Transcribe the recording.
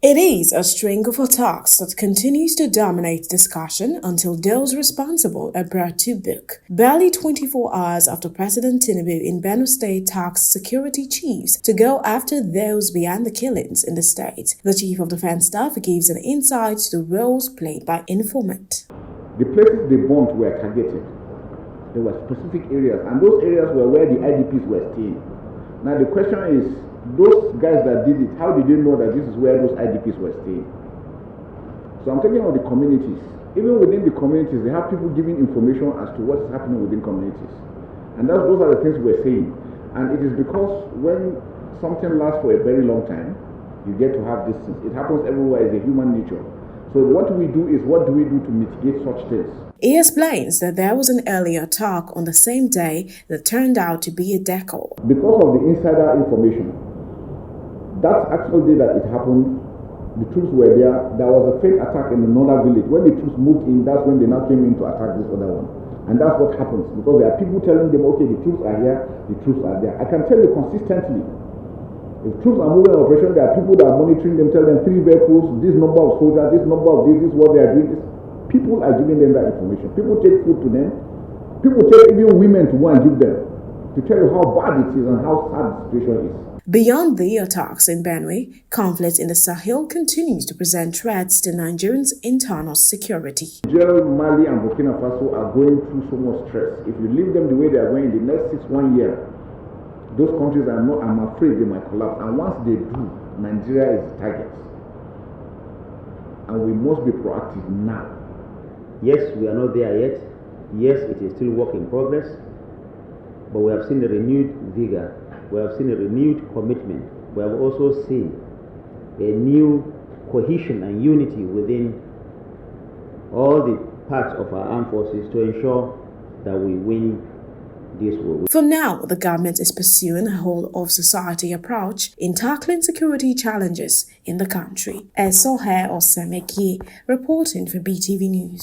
It is a string of attacks that continues to dominate discussion until those responsible are brought to book. Barely 24 hours after President Tinubu in Benue State tasked security chiefs to go after those behind the killings in the state, the Chief of Defense Staff gives an insight to the roles played by informant. The places they bombed were targeted. There were specific areas, and those areas were where the IDPs were staying. Now the question is, those guys that did it, how did they know that this is where those IDPs were staying? So I'm talking about the communities. Even within the communities, they have people giving information as to what is happening within communities. And those are the things we're saying. And it is because when something lasts for a very long time, you get to have this. It happens everywhere. It's a human nature. So what do we do to mitigate such things? He explains that there was an earlier attack on the same day that turned out to be a decoy. Because of the insider information, that actual day that it happened, the troops were there. There was a failed attack in another village. When the troops moved in, that's when they now came in to attack this other one. And that's what happens, because there are people telling them, okay, the troops are here, the troops are there. I can tell you consistently, if troops are moving in operation, there are people that are monitoring them, tell them 3 vehicles, this number of soldiers, this number of this is what they are doing. People are giving them that information. People take food to them. People take even women to go and give them, to tell you how bad it is and how sad the situation is. Beyond the attacks in Benue, conflict in the Sahel continues to present threats to Nigerians' internal security. Nigeria, Mali, and Burkina Faso are going through so much stress. If you leave them the way they are going in the next 1 year, those countries I'm afraid they might collapse. And once they do, Nigeria is the target. And we must be proactive now. Yes, we are not there yet. Yes, it is still work in progress. But we have seen a renewed vigor. We have seen a renewed commitment. We have also seen a new cohesion and unity within all the parts of our armed forces to ensure that we win this war. For now, the government is pursuing a whole-of-society approach in tackling security challenges in the country. Esohe Osemeki, reporting for BTV News.